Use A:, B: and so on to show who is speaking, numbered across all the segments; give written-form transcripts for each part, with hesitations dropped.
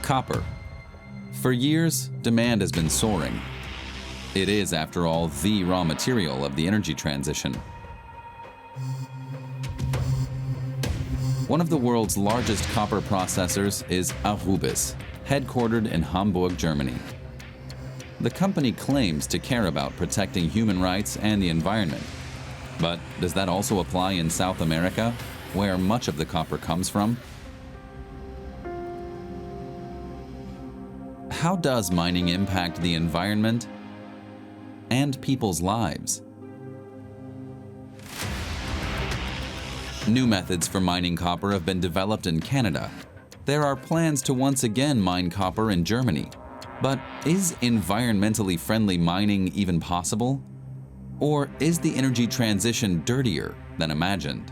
A: Copper. For years, demand has been soaring. It is, after all, the raw material of the energy transition. One of the world's largest copper processors is Ahubis, headquartered in Hamburg, Germany. The company claims to care about protecting human rights and the environment. But does that also apply in South America, where much of the copper comes from? How does mining impact the environment and people's lives? New methods for mining copper have been developed in Canada. There are plans to once again mine copper in Germany. But is environmentally friendly mining even possible? Or is the energy transition dirtier than imagined?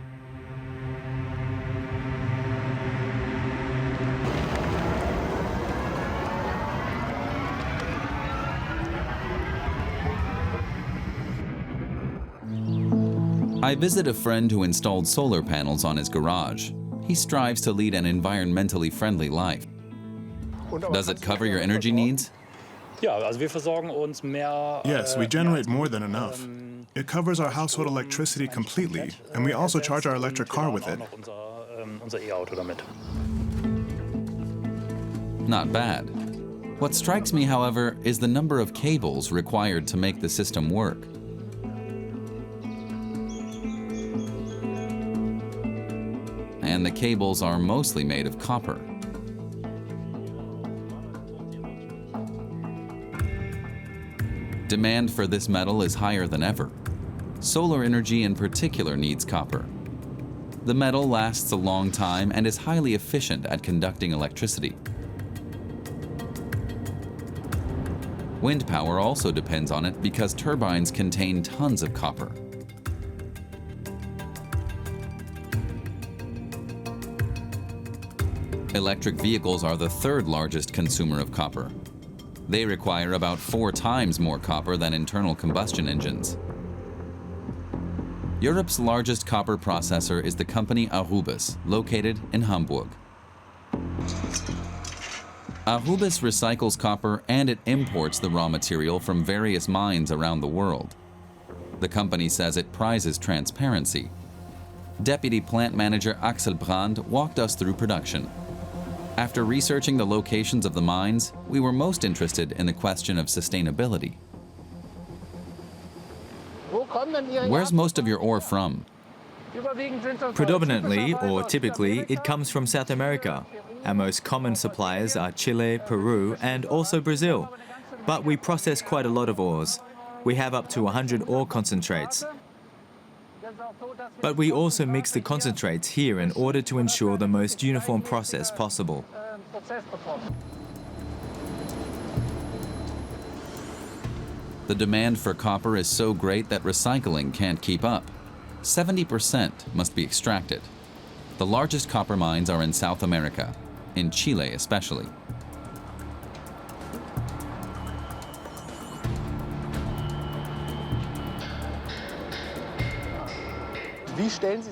A: I visit a friend who installed solar panels on his garage. He strives to lead an environmentally friendly life. Does it cover your energy needs?
B: Yes, we generate more than enough. It covers our household electricity completely, and we also charge our electric car with it.
A: Not bad. What strikes me, however, is the number of cables required to make the system work. And the cables are mostly made of copper. Demand for this metal is higher than ever. Solar energy in particular needs copper. The metal lasts a long time and is highly efficient at conducting electricity. Wind power also depends on it because turbines contain tons of copper. Electric vehicles are the third largest consumer of copper. They require about 4 times more copper than internal combustion engines. Europe's largest copper processor is the company Ahubis, located in Hamburg. Ahubis recycles copper and it imports the raw material from various mines around the world. The company says it prizes transparency. Deputy Plant Manager Axel Brand walked us through production. After researching the locations of the mines, we were most interested in the question of sustainability. Where's most of your ore from?
C: Predominantly, or typically, it comes from South America. Our most common suppliers are Chile, Peru, and also Brazil. But we process quite a lot of ores. We have up to 100 ore concentrates. But we also mix the concentrates here in order to ensure the most uniform process possible.
A: The demand for copper is so great that recycling can't keep up. 70% must be extracted. The largest copper mines are in South America, in Chile especially.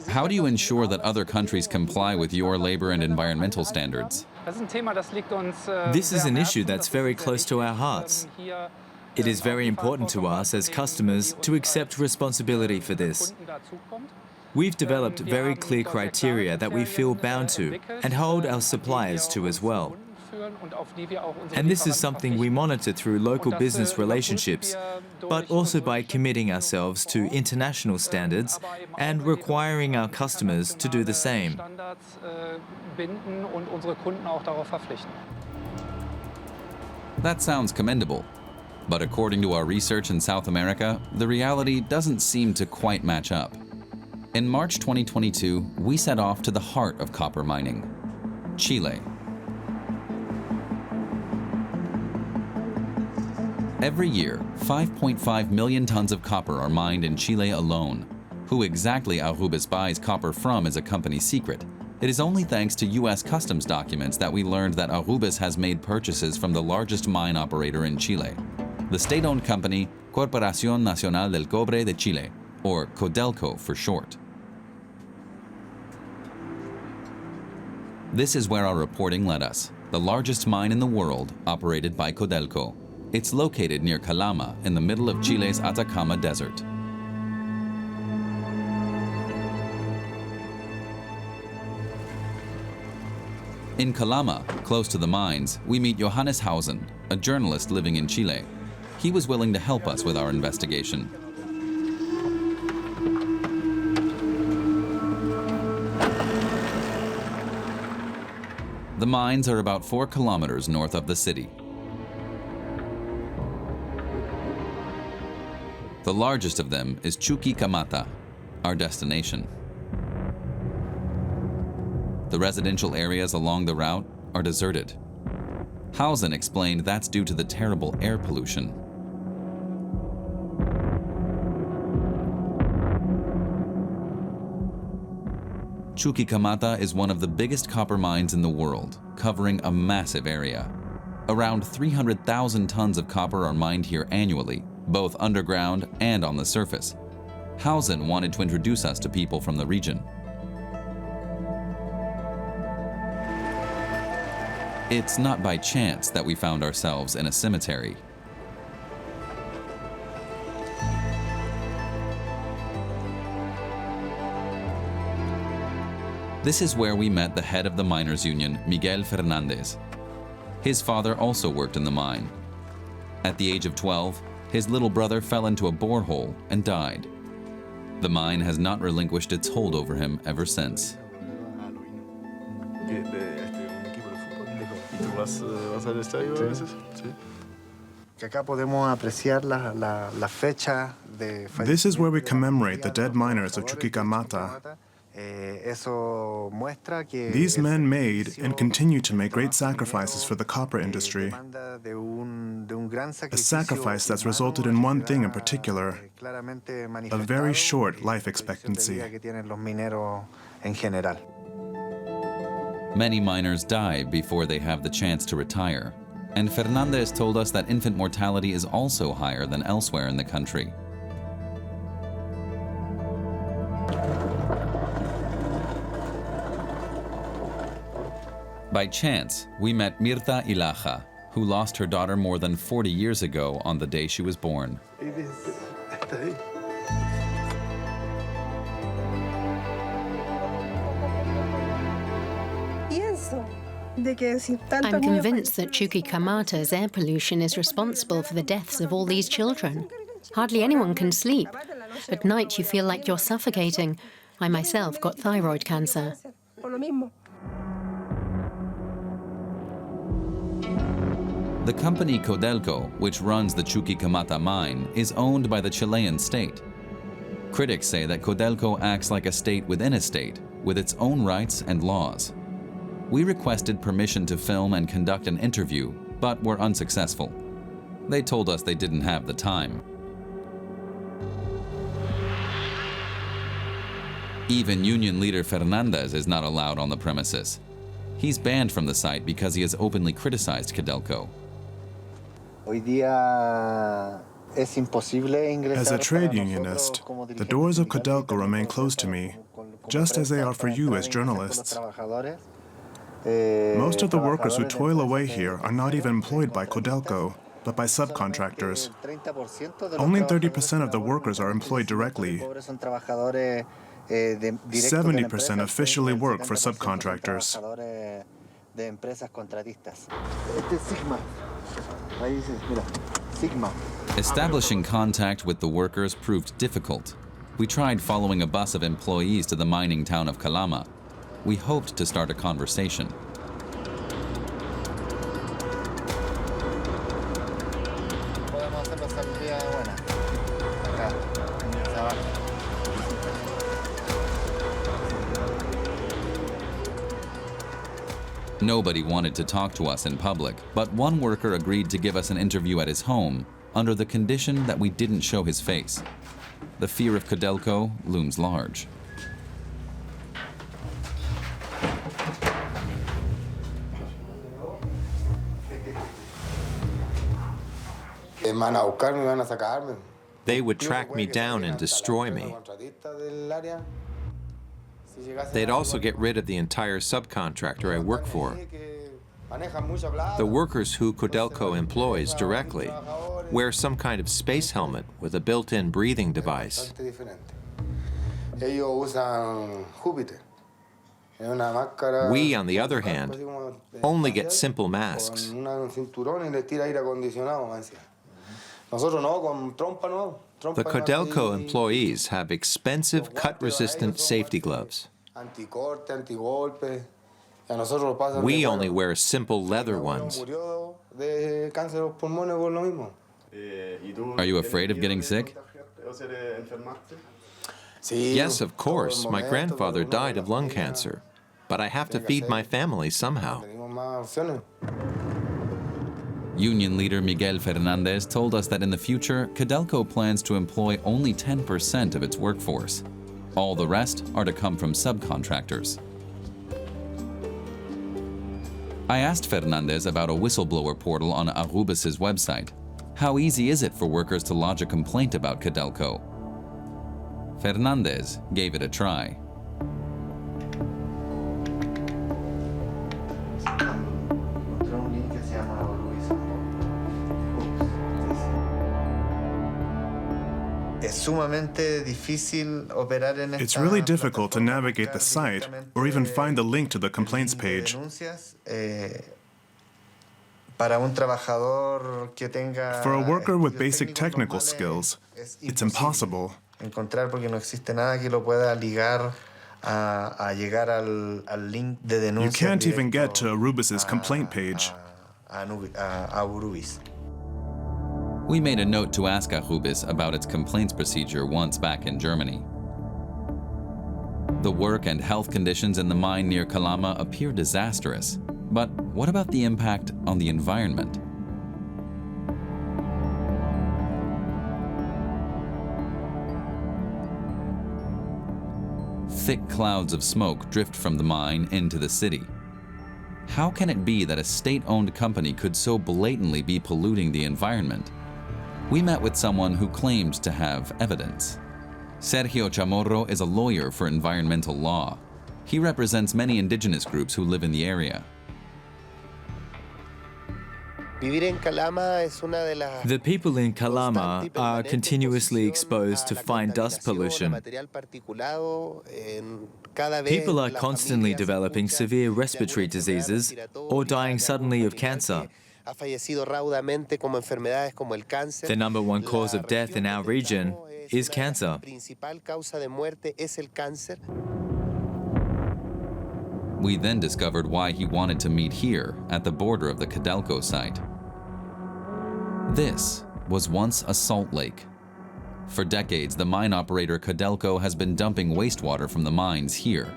A: How do you ensure that other countries comply with your labor and environmental standards?
C: This is an issue that's very close to our hearts. It is very important to us as customers to accept responsibility for this. We've developed very clear criteria that we feel bound to and hold our suppliers to as well. And this is something we monitor through local business relationships, but also by committing ourselves to international standards and requiring our customers to do the same.
A: That sounds commendable. But according to our research in South America, the reality doesn't seem to quite match up. In March 2022, we set off to the heart of copper mining, Chile. Every year, 5.5 million tons of copper are mined in Chile alone. Who exactly Ahubis buys copper from is a company secret. It is only thanks to U.S. customs documents that we learned that Ahubis has made purchases from the largest mine operator in Chile, the state-owned company Corporación Nacional del Cobre de Chile, or Codelco for short. This is where our reporting led us. the largest mine in the world operated by Codelco. It's located near Calama in the middle of Chile's Atacama Desert. In Calama, close to the mines, we meet Johannes Hausen, a journalist living in Chile. He was willing to help us with our investigation. The mines are about 4 kilometers north of the city. The largest of them is Chuquicamata, our destination. The residential areas along the route are deserted. Hausen explained that's due to the terrible air pollution. Chuquicamata is one of the biggest copper mines in the world, covering a massive area. Around 300,000 tons of copper are mined here annually, both underground and on the surface. Hausen wanted to introduce us to people from the region. It's not by chance that we found ourselves in a cemetery. This is where we met the head of the miners' union, Miguel Fernandez. His father also worked in the mine. At the age of 12, his little brother fell into a borehole and died. The mine has not relinquished its hold over him ever since.
B: This is where we commemorate the dead miners of Chuquicamata. These men made and continue to make great sacrifices for the copper industry. A sacrifice that's resulted in one thing in particular, a very short life expectancy.
A: Many miners die before they have the chance to retire, and Fernandez told us that infant mortality is also higher than elsewhere in the country. By chance, we met Mirta Ilaja, who lost her daughter more than 40 years ago on the day she was born.
D: I'm convinced that Chuquicamata's air pollution is responsible for the deaths of all these children. Hardly anyone can sleep. At night you feel like you're suffocating. I myself got thyroid cancer.
A: The company Codelco, which runs the Chuquicamata mine, is owned by the Chilean state. Critics say that Codelco acts like a state within a state, with its own rights and laws. We requested permission to film and conduct an interview, but were unsuccessful. They told us they didn't have the time. Even union leader Fernandez is not allowed on the premises. He's banned from the site because he has openly criticized Codelco.
B: As a trade unionist, the doors of Codelco remain closed to me, just as they are for you as journalists. Most of the workers who toil away here are not even employed by Codelco, but by subcontractors. Only 30% of the workers are employed directly. 70% officially work for subcontractors.
A: Establishing contact with the workers proved difficult. We tried following a bus of employees to the mining town of Calama. We hoped to start a conversation. Nobody wanted to talk to us in public, but one worker agreed to give us an interview at his home under the condition that we didn't show his face. The fear of Codelco looms large.
E: They would track me down and destroy me. They'd also get rid of the entire subcontractor I work for. The workers who Codelco employs directly wear some kind of space helmet with a built-in breathing device. We, on the other hand, only get simple masks. The Codelco employees have expensive cut-resistant safety gloves. We only wear simple leather ones.
A: Are you afraid of getting sick?
E: Yes, of course. My grandfather died of lung cancer, but I have to feed my family somehow.
A: Union leader Miguel Fernandez told us that in the future, Codelco plans to employ only 10% of its workforce. All the rest are to come from subcontractors. I asked Fernandez about a whistleblower portal on Ahubis' website. How easy is it for workers to lodge a complaint about Codelco? Fernandez gave it a try.
B: It's really difficult to navigate the site or even find the link to the complaints page. For a worker with basic technical skills, it's impossible.
F: You can't
B: even get to Ahubis' complaint page.
A: We made a note to ask Ahubis about its complaints procedure once back in Germany. The work and health conditions in the mine near Calama appear disastrous. But what about the impact on the environment? Thick clouds of smoke drift from the mine into the city. How can it be that a state-owned company could so blatantly be polluting the environment? We met with someone who claimed to have evidence. Sergio Chamorro is a lawyer for environmental law. He represents many indigenous groups who live in the area.
C: The people in Calama are continuously exposed to fine dust pollution. People are constantly developing severe respiratory diseases or dying suddenly of cancer. The number one cause of death in our region is cancer.
A: We then discovered why he wanted to meet here at the border of the Codelco site. This was once a salt lake. For decades, the mine operator Codelco has been dumping wastewater from the mines here.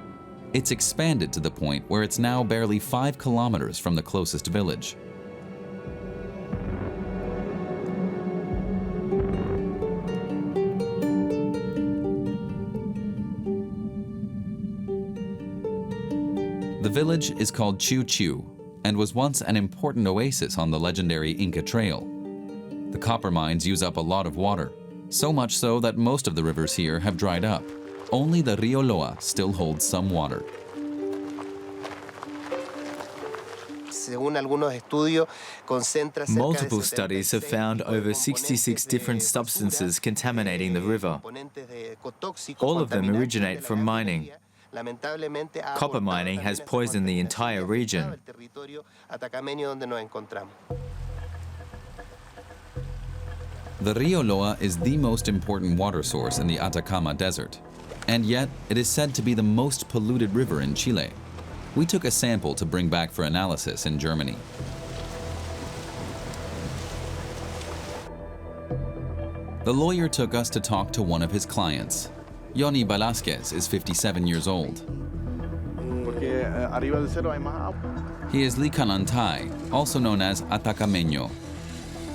A: It's expanded to the point where it's now barely 5 kilometers from the closest village. The village is called Chu Chu and was once an important oasis on the legendary Inca Trail. The copper mines use up a lot of water, so much so that most of the rivers here have dried up. Only the Rio Loa still holds some water.
C: Multiple studies have found over 66 different substances contaminating the river. All of them originate from mining. Copper mining has poisoned the entire region.
A: The Rio Loa is the most important water source in the Atacama Desert, and yet it is said to be the most polluted river in Chile. We took a sample to bring back for analysis in Germany. The lawyer took us to talk to one of his clients. Yoni Velasquez is 57 years old. He is Licanantay, also known as Atacameño.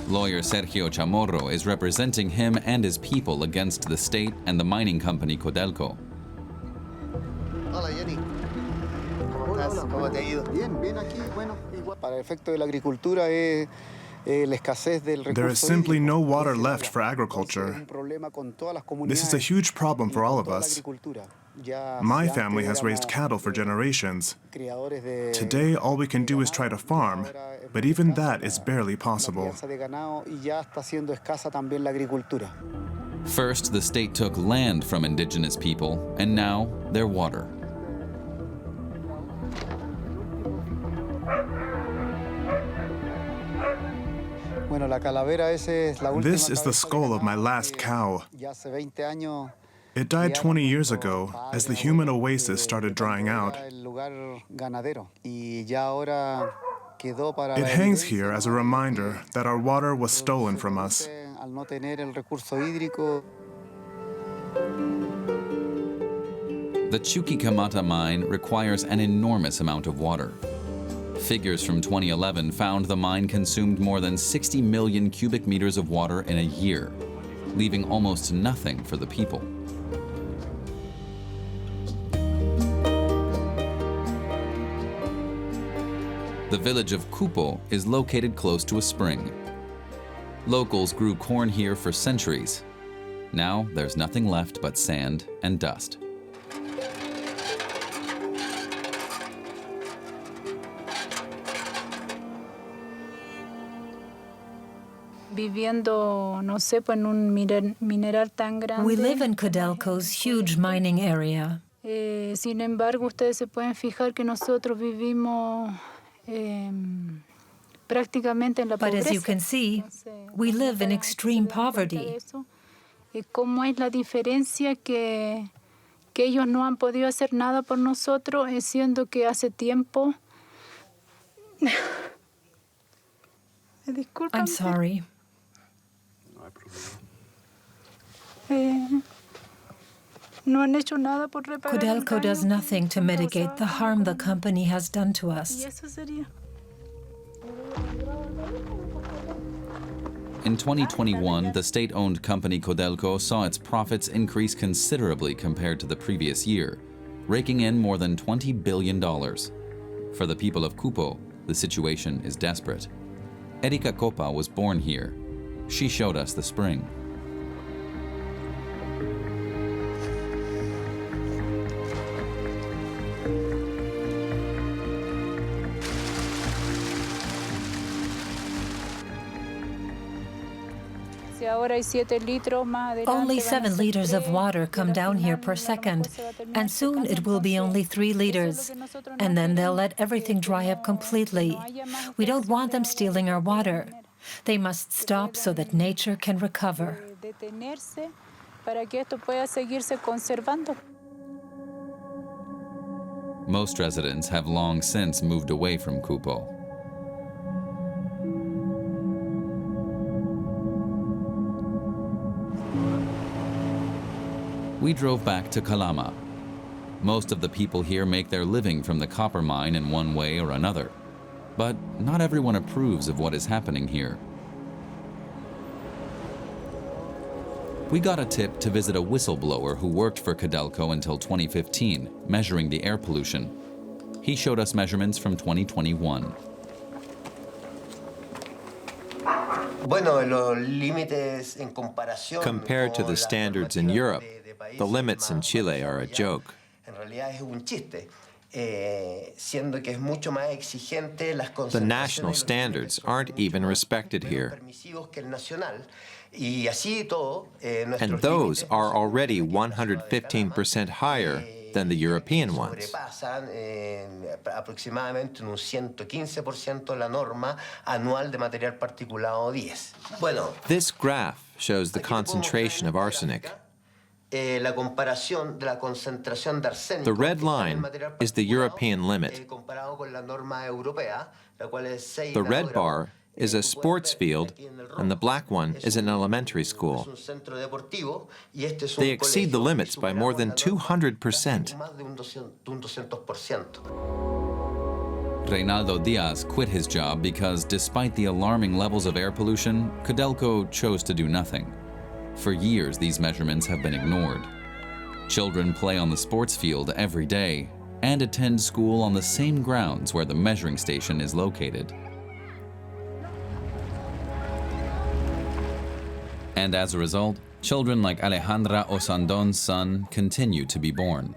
A: Lawyer Sergio Chamorro is representing him and his people against the state and the mining company Codelco.
F: Hola, Yoni. ¿Cómo te ha ido? Bien, bien aquí. Bueno, igual. Para el efecto de la agricultura
B: there is simply no water left for agriculture. This is a huge problem for all of us. My family has raised cattle for generations. Today, all we can do is try to farm, but even that is barely possible.
A: First, the state took land from indigenous people, and now their water.
B: This is the skull of my last cow. It died 20 years ago as the human oasis started drying out. It hangs here as a reminder that our water was stolen from us.
A: The Chuquicamata mine requires an enormous amount of water. Figures from 2011 found the mine consumed more than 60 million cubic meters of water in a year, leaving almost nothing for the people. The village of Cupo is located close to a spring. Locals grew corn here for centuries. Now there's nothing left but sand and dust.
G: We live in Codelco's huge mining area.
H: Sin embargo, ustedes se pueden fijar que nosotros vivimos prácticamente en la pobreza.
G: But as you can see, we live in extreme poverty.
H: ¿Cómo es la diferencia que ellos no han podido hacer nada por nosotros, siendo que hace tiempo...
G: I'm sorry.
H: No han hecho nada por reparar el
G: Codelco
H: daño
G: does nothing to mitigate the harm the company has done to
H: Y
G: us.
H: eso sería.
A: In 2021, the state-owned company Codelco saw its profits increase considerably compared to the previous year, raking in more than $20 billion. For the people of Cupo, the situation is desperate. Erika Copa was born here. She showed us the spring.
G: Only 7 liters of water come down here per second, and soon it will be only 3 liters. And then they'll let everything dry up completely. We don't want them stealing our water. They must stop so that nature can recover.
A: Most residents have long since moved away from Cupo. We drove back to Calama. Most of the people here make their living from the copper mine in one way or another. But not everyone approves of what is happening here. We got a tip to visit a whistleblower who worked for Codelco until 2015, measuring the air pollution. He showed us measurements from 2021.
E: Compared to the standards in Europe, the limits in Chile are a joke. The national standards aren't even respected here. And those are already 115% higher than the European ones. This graph shows the concentration of arsenic. The red line is the European limit. The red bar is a sports field, and the black one is an elementary school. They exceed the limits by more than 200%.
A: Reynaldo Diaz quit his job because, despite the alarming levels of air pollution, Codelco chose to do nothing. For years, these measurements have been ignored. Children play on the sports field every day and attend school on the same grounds where the measuring station is located. And as a result, children like Alejandra Osandon's son continue to be born.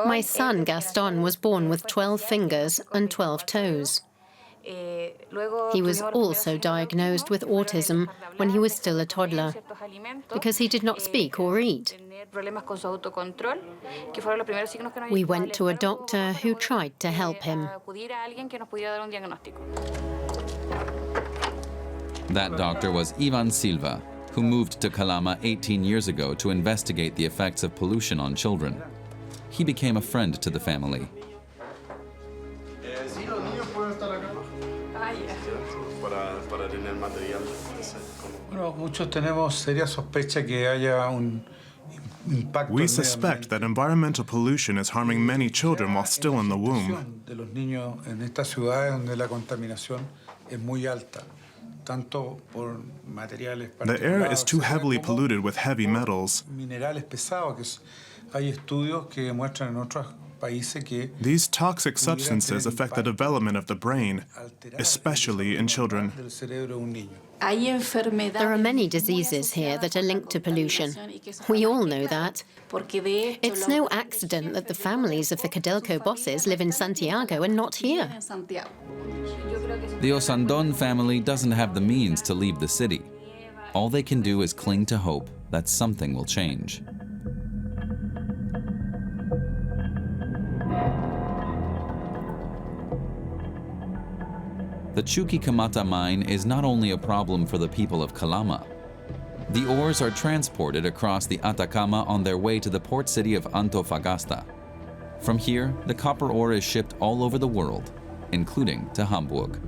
D: My son Gaston was born with 12 fingers and 12 toes. He was also diagnosed with autism when he was still a toddler because he did not speak or eat. We went to a doctor who tried to help him.
A: That doctor was Ivan Silva, who moved to Calama 18 years ago to investigate the effects of pollution on children. He became a friend to the family.
B: We suspect that environmental pollution is harming many children while still in the womb. The air is too heavily polluted with heavy metals. These toxic substances affect the development of the brain, especially in children.
D: There are many diseases here that are linked to pollution. We all know that. It's no accident that the families of the Codelco bosses live in Santiago and not here.
A: The Osandon family doesn't have the means to leave the city. All they can do is cling to hope that something will change. The Chuquicamata mine is not only a problem for the people of Calama. The ores are transported across the Atacama on their way to the port city of Antofagasta. From here, the copper ore is shipped all over the world, including to Hamburg.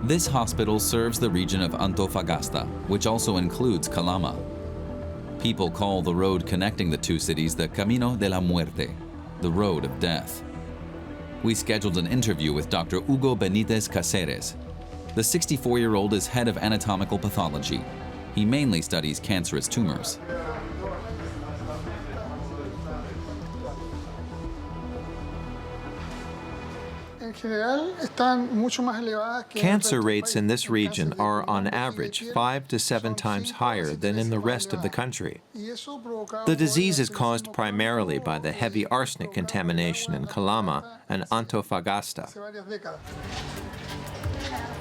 A: This hospital serves the region of Antofagasta, which also includes Calama. People call the road connecting the two cities the Camino de la Muerte, the road of death. We scheduled an interview with Dr. Hugo Benitez Caceres. The 64-year-old is head of anatomical pathology. He mainly studies cancerous tumors.
E: Cancer rates in this region are, on average, 5 to 7 times higher than in the rest of the country. The disease is caused primarily by the heavy arsenic contamination in Calama and Antofagasta.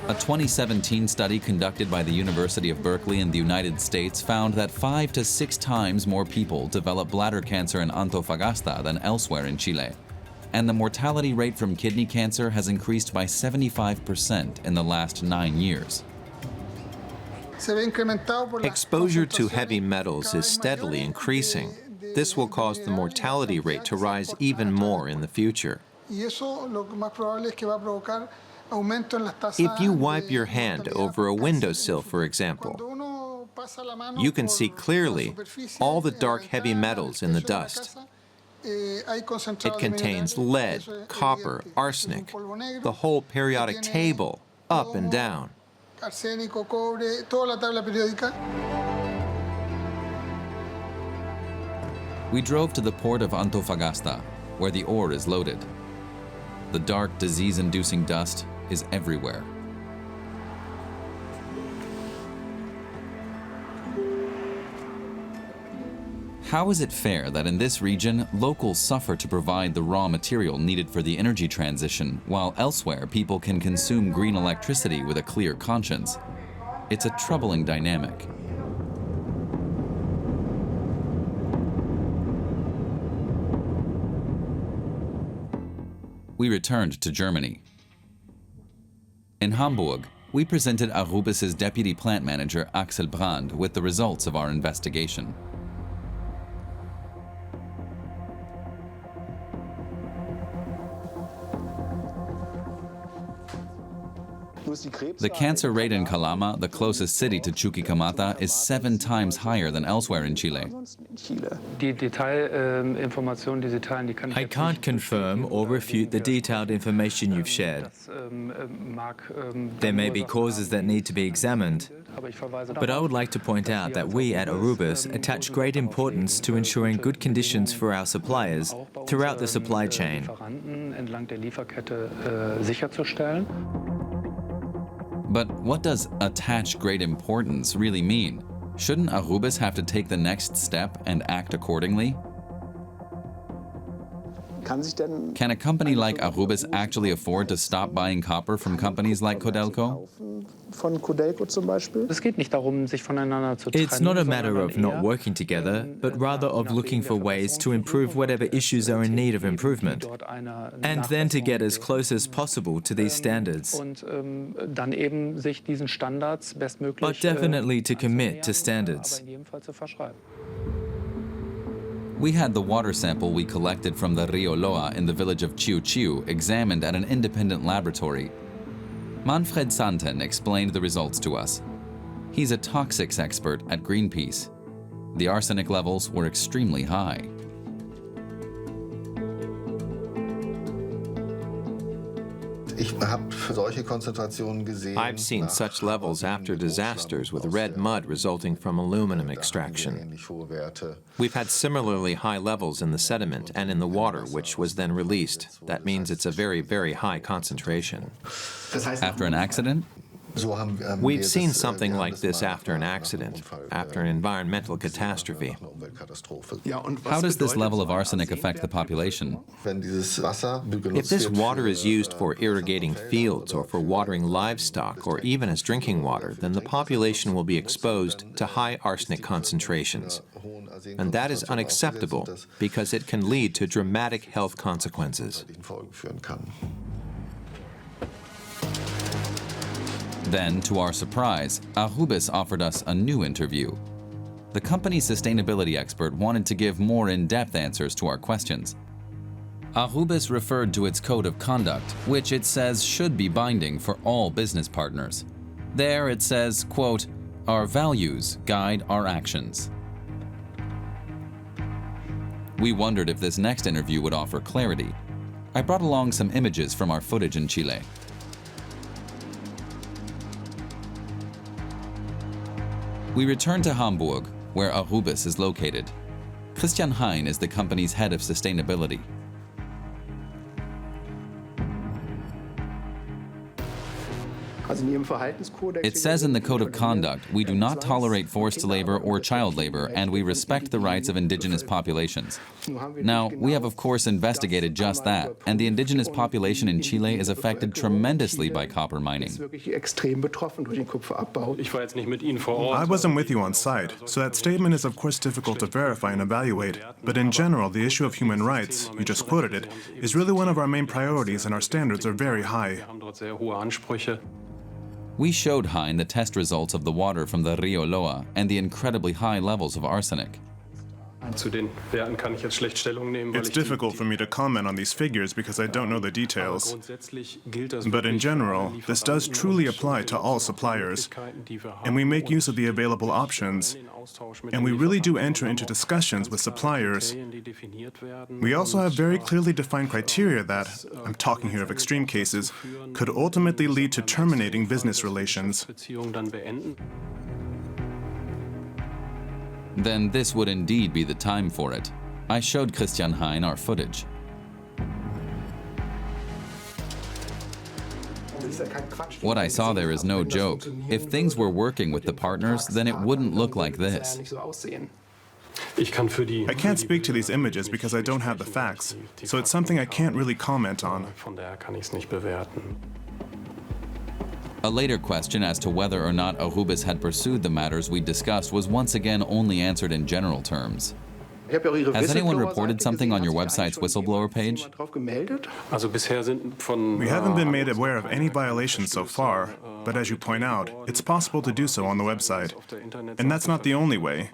A: A 2017 study conducted by the University of Berkeley in the United States found that 5 to 6 times more people develop bladder cancer in Antofagasta than elsewhere in Chile. And the mortality rate from kidney cancer has increased by 75% in the last 9 years.
E: Exposure to heavy metals is steadily increasing. This will cause the mortality rate to rise even more in the future. If you wipe your hand over a windowsill, for example, you can see clearly all the dark heavy metals in the dust. It contains lead, copper, arsenic, the whole periodic table, up and down.
A: We drove to the port of Antofagasta, where the ore is loaded. The dark, disease-inducing dust is everywhere. How is it fair that in this region, locals suffer to provide the raw material needed for the energy transition, while elsewhere people can consume green electricity with a clear conscience? It's a troubling dynamic. We returned to Germany. In Hamburg, we presented Ahubis' deputy plant manager Axel Brand with the results of our investigation. The cancer rate in Calama, the closest city to Chuquicamata, is 7 times higher than elsewhere in Chile.
C: I can't confirm or refute the detailed information you've shared. There may be causes that need to be examined, but I would like to point out that we at Aurubis attach great importance to ensuring good conditions for our suppliers throughout the supply chain.
A: But what does attach great importance really mean? Shouldn't Ahubis have to take the next step and act accordingly? Can a company like Ahubis actually afford to stop buying copper from companies like Codelco?
C: It's not a matter of not working together, but rather of looking for ways to improve whatever issues are in need of improvement, and then to get as close as possible to these standards. But definitely to commit to standards.
A: We had the water sample we collected from the Rio Loa in the village of Chiu Chiu examined at an independent laboratory. Manfred Santen explained the results to us. He's a toxics expert at Greenpeace. The arsenic levels were extremely high.
E: I've seen such levels after disasters with red mud resulting from aluminum extraction. We've had similarly high levels in the sediment and in the water, which was then released. That means it's a very, very high concentration.
A: After an accident?
E: We've seen something like this after an accident, after an environmental catastrophe.
A: How does this level of arsenic affect the population?
E: If this water is used for irrigating fields or for watering livestock or even as drinking water, then the population will be exposed to high arsenic concentrations. And that is unacceptable because it can lead to dramatic health consequences.
A: Then, to our surprise, Ahubis offered us a new interview. The company's sustainability expert wanted to give more in-depth answers to our questions. Ahubis referred to its code of conduct, which it says should be binding for all business partners. There it says, quote, "Our values guide our actions." We wondered if this next interview would offer clarity. I brought along some images from our footage in Chile. We returned to Hamburg, where Ahubis is located. Christian Hein is the company's head of sustainability. It says in the Code of Conduct, we do not tolerate forced labor or child labor, and we respect the rights of indigenous populations. Now, we have of course investigated just that, and the indigenous population in Chile is affected tremendously by copper mining.
B: I wasn't with you on site, so that statement is of course difficult to verify and evaluate. But in general, the issue of human rights, you just quoted it, is really one of our main priorities, and our standards are very high.
A: We showed Hein the test results of the water from the Rio Loa and the incredibly high levels of arsenic.
B: It's difficult for me to comment on these figures because I don't know the details. But in general, this does truly apply to all suppliers, and we make use of the available options, and we really do enter into discussions with suppliers. We also have very clearly defined criteria that, I'm talking here of extreme cases, could ultimately lead to terminating business relations.
A: Then this would indeed be the time for it. I showed Christian Hein our footage. What I saw there is no joke. If things were working with the partners, then it wouldn't look like this.
B: I can't speak to these images because I don't have the facts, so it's something I can't really comment on.
A: A later question as to whether or not Ahubis had pursued the matters we discussed was once again only answered in general terms. Has anyone reported something on your website's whistleblower page?
B: We haven't been made aware of any violations so far, but as you point out, it's possible to do so on the website. And that's not the only way.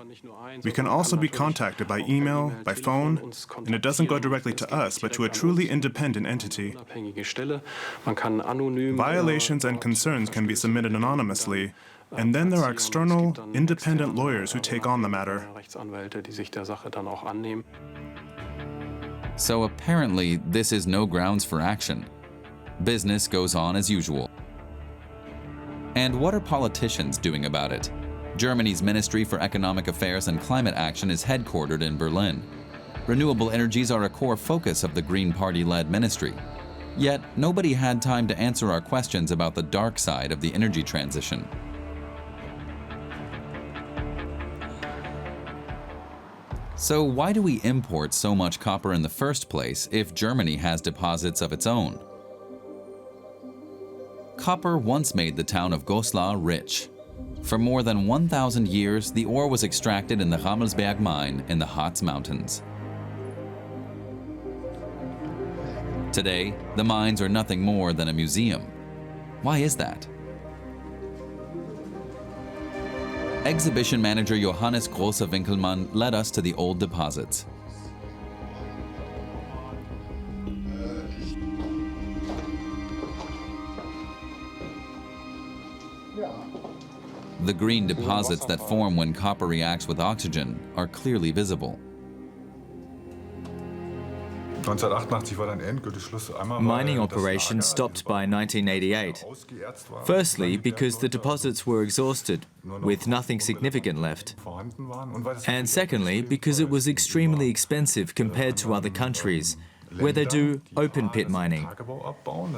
B: We can also be contacted by email, by phone, and it doesn't go directly to us, but to a truly independent entity. Violations and concerns can be submitted anonymously, and then there are external, independent lawyers who take on the matter.
A: So apparently, this is no grounds for action. Business goes on as usual. And what are politicians doing about it? Germany's Ministry for Economic Affairs and Climate Action is headquartered in Berlin. Renewable energies are a core focus of the Green Party-led ministry. Yet, nobody had time to answer our questions about the dark side of the energy transition. So why do we import so much copper in the first place if Germany has deposits of its own? Copper once made the town of Goslar rich. For more than 1,000 years, the ore was extracted in the Hamburg-based mine in the Harz Mountains. Today, the mines are nothing more than a museum. Why is that? Exhibition manager Johannes Große-Winkelmann led us to the old deposits. The green deposits that form when copper reacts with oxygen are clearly visible.
C: Mining operations stopped by 1988. Firstly, because the deposits were exhausted, with nothing significant left. And secondly, because it was extremely expensive compared to other countries, where they do open-pit mining.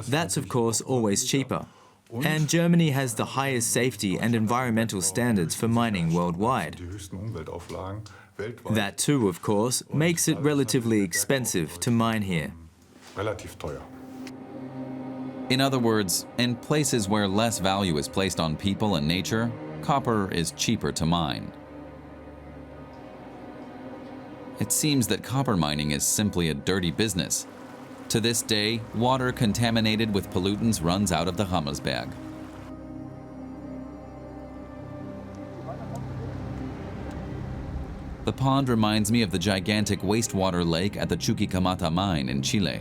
C: That's, of course, always cheaper. And Germany has the highest safety and environmental standards for mining worldwide. That too, of course, makes it relatively expensive to mine here.
A: In other words, in places where less value is placed on people and nature, copper is cheaper to mine. It seems that copper mining is simply a dirty business. To this day, water contaminated with pollutants runs out of the Hammersberg. The pond reminds me of the gigantic wastewater lake at the Chuquicamata mine in Chile.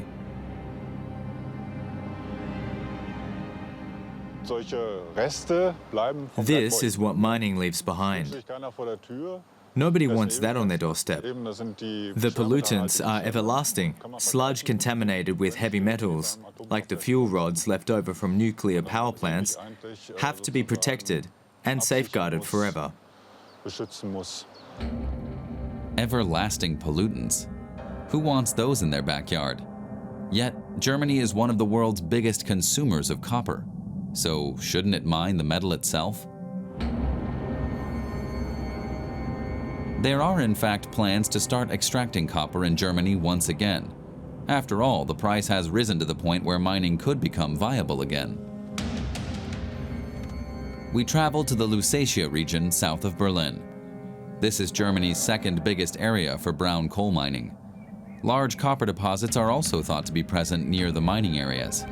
C: This is what mining leaves behind. Nobody wants that on their doorstep. The pollutants are everlasting, sludge contaminated with heavy metals, like the fuel rods left over from nuclear power plants, have to be protected and safeguarded forever.
A: Everlasting pollutants. Who wants those in their backyard? Yet, Germany is one of the world's biggest consumers of copper. So, shouldn't it mine the metal itself? There are in fact plans to start extracting copper in Germany once again. After all, the price has risen to the point where mining could become viable again. We traveled to the Lusatia region south of Berlin. This is Germany's second biggest area for brown coal mining. Large copper deposits are also thought to be present near the mining areas.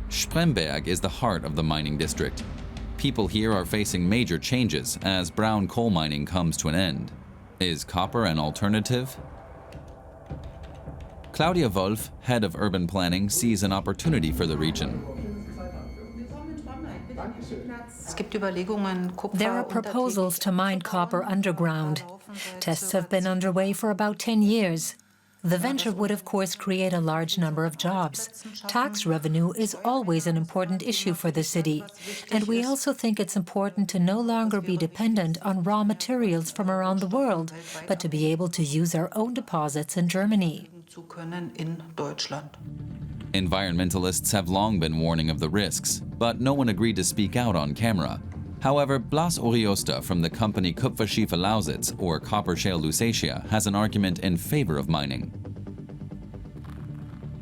A: Spremberg is the heart of the mining district. People here are facing major changes as brown coal mining comes to an end. Is copper an alternative? Claudia Wolf, head of urban planning, sees an opportunity for the region.
G: There are proposals to mine copper underground. Tests have been underway for about 10 years. The venture would, of course, create a large number of jobs. Tax revenue is always an important issue for the city. And we also think it's important to no longer be dependent on raw materials from around the world, but to be able to use our own deposits in Germany.
A: Environmentalists have long been warning of the risks, but no one agreed to speak out on camera. However, Blas Oriosta from the company Kupferschiefe Lausitz, or Copper Shale Lusatia, has an argument in favor of mining.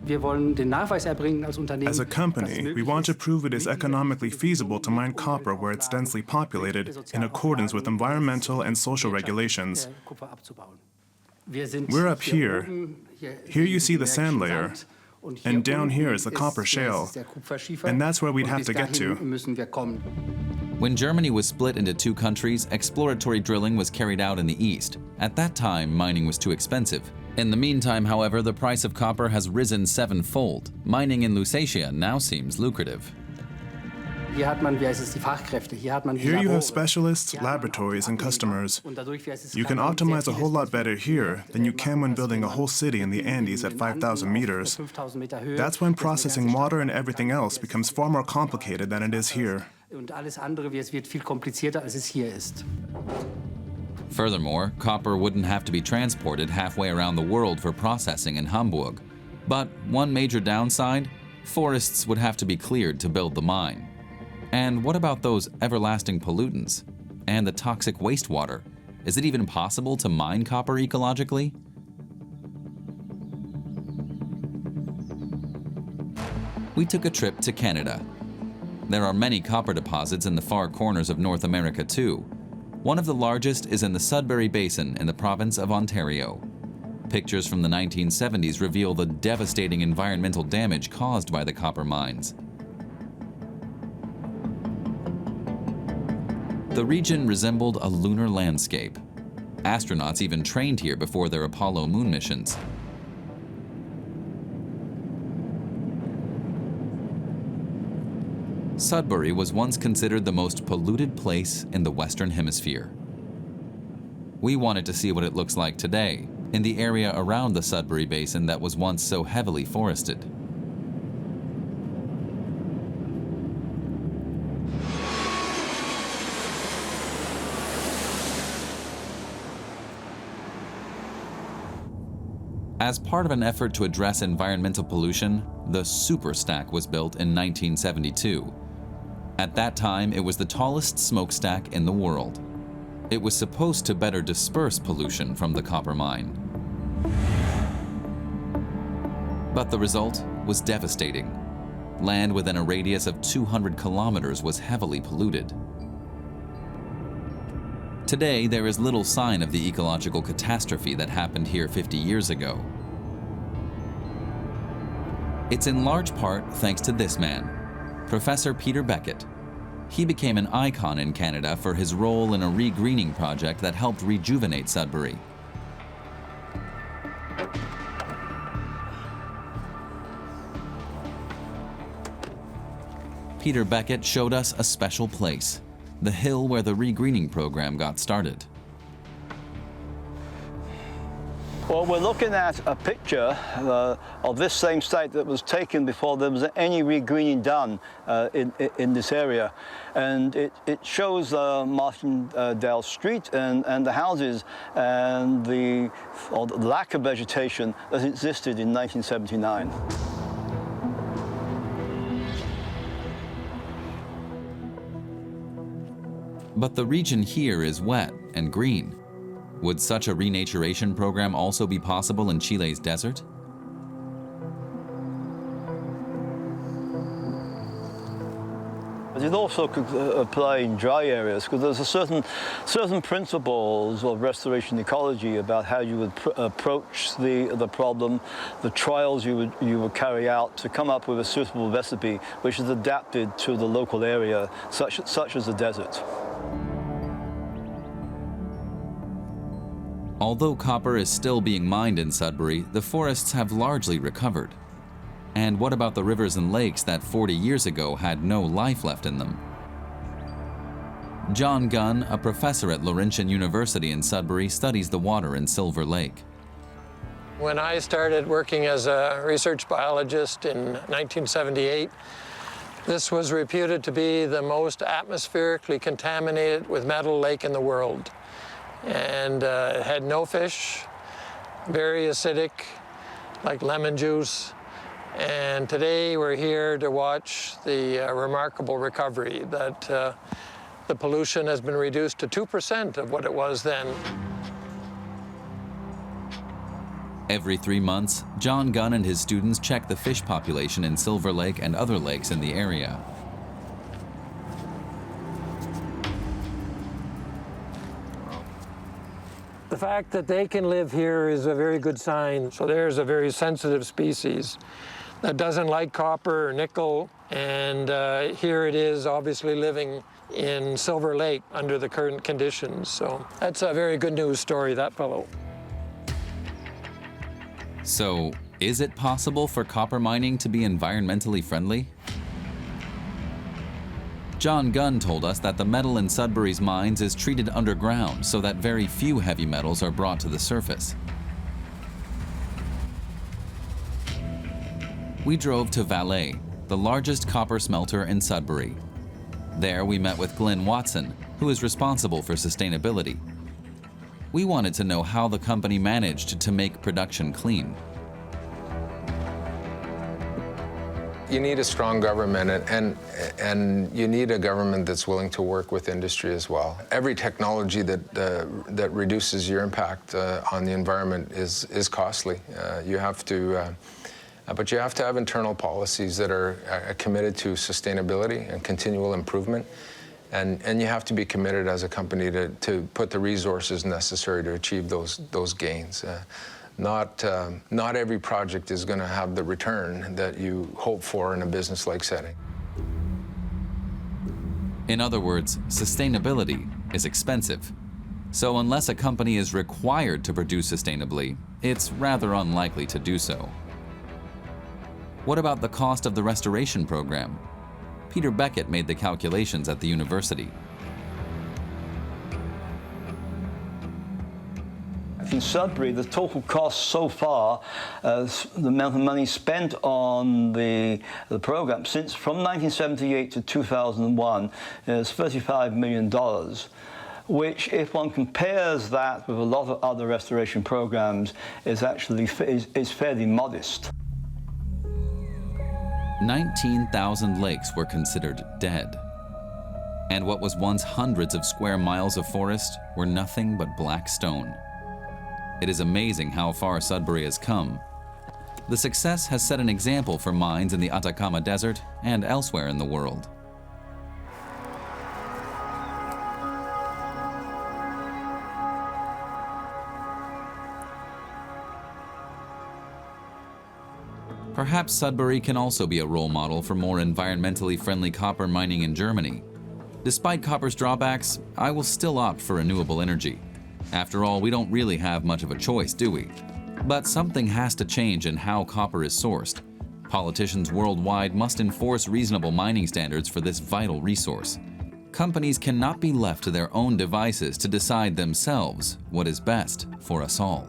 B: As a company, we want to prove it is economically feasible to mine copper where it's densely populated in accordance with environmental and social regulations. We're up here. Here you see the sand layer, and down here is the copper shale, and that's where we'd have to get to.
A: When Germany was split into two countries, exploratory drilling was carried out in the east. At that time, mining was too expensive. In the meantime, however, the price of copper has risen sevenfold. Mining in Lusatia now seems lucrative.
B: Here you have specialists, laboratories, and customers. You can optimize a whole lot better here than you can when building a whole city in the Andes at 5,000 meters. That's when processing water and everything else becomes far more complicated than it is here.
A: Furthermore, copper wouldn't have to be transported halfway around the world for processing in Hamburg. But one major downside, forests would have to be cleared to build the mine. And what about those everlasting pollutants? And the toxic wastewater? Is it even possible to mine copper ecologically? We took a trip to Canada. There are many copper deposits in the far corners of North America too. One of the largest is in the Sudbury Basin in the province of Ontario. Pictures from the 1970s reveal the devastating environmental damage caused by the copper mines. The region resembled a lunar landscape. Astronauts even trained here before their Apollo moon missions. Sudbury was once considered the most polluted place in the Western Hemisphere. We wanted to see what it looks like today, in the area around the Sudbury Basin that was once so heavily forested. As part of an effort to address environmental pollution, the Superstack was built in 1972. At that time, it was the tallest smokestack in the world. It was supposed to better disperse pollution from the copper mine. But the result was devastating. Land within a radius of 200 kilometers was heavily polluted. Today, there is little sign of the ecological catastrophe that happened here 50 years ago. It's in large part thanks to this man, Professor Peter Beckett. He became an icon in Canada for his role in a regreening project that helped rejuvenate Sudbury. Peter Beckett showed us a special place, the hill where the regreening program got started.
I: Well, we're looking at a picture of this same site that was taken before there was any regreening done in this area. And it shows Martindale Street and the houses and the lack of vegetation that existed in 1979.
A: But the region here is wet and green. Would such a renaturation program also be possible in Chile's desert?
I: It also could apply in dry areas because there's a certain principles of restoration ecology about how you would approach the problem, the trials you would carry out to come up with a suitable recipe which is adapted to the local area, such as the desert.
A: Although copper is still being mined in Sudbury, the forests have largely recovered. And what about the rivers and lakes that 40 years ago had no life left in them? John Gunn, a professor at Laurentian University in Sudbury, studies the water in Silver Lake.
J: When I started working as a research biologist in 1978, this was reputed to be the most atmospherically contaminated with metal lake in the world. And it had no fish, very acidic, like lemon juice. And today we're here to watch the remarkable recovery that the pollution has been reduced to 2% of what it was then.
A: Every 3 months, John Gunn and his students check the fish population in Silver Lake and other lakes in the area.
J: The fact that they can live here is a very good sign. So there's a very sensitive species that doesn't like copper or nickel, and here it is obviously living in Silver Lake under the current conditions. So that's a very good news story, that fellow.
A: So, is it possible for copper mining to be environmentally friendly? John Gunn told us that the metal in Sudbury's mines is treated underground so that very few heavy metals are brought to the surface. We drove to Valais, the largest copper smelter in Sudbury. There we met with Glenn Watson, who is responsible for sustainability. We wanted to know how the company managed to make production clean.
K: You need a strong government, and you need a government that's willing to work with industry as well. Every technology that reduces your impact on the environment is costly. But you have to have internal policies that are committed to sustainability and continual improvement. And you have to be committed as a company to put the resources necessary to achieve those gains. Not every project is going to have the return that you hope for in a business-like setting.
A: In other words, sustainability is expensive. So unless a company is required to produce sustainably, it's rather unlikely to do so. What about the cost of the restoration program? Peter Beckett made the calculations at the university.
I: In Sudbury, the total cost so far, the amount of money spent on the program from 1978 to 2001 is $35 million, which, if one compares that with a lot of other restoration programs, is actually fairly modest.
A: 19,000 lakes were considered dead. And what was once hundreds of square miles of forest were nothing but black stone. It is amazing how far Sudbury has come. The success has set an example for mines in the Atacama Desert and elsewhere in the world. Perhaps Sudbury can also be a role model for more environmentally friendly copper mining in Germany. Despite copper's drawbacks, I will still opt for renewable energy. After all, we don't really have much of a choice, do we? But something has to change in how copper is sourced. Politicians worldwide must enforce reasonable mining standards for this vital resource. Companies cannot be left to their own devices to decide themselves what is best for us all.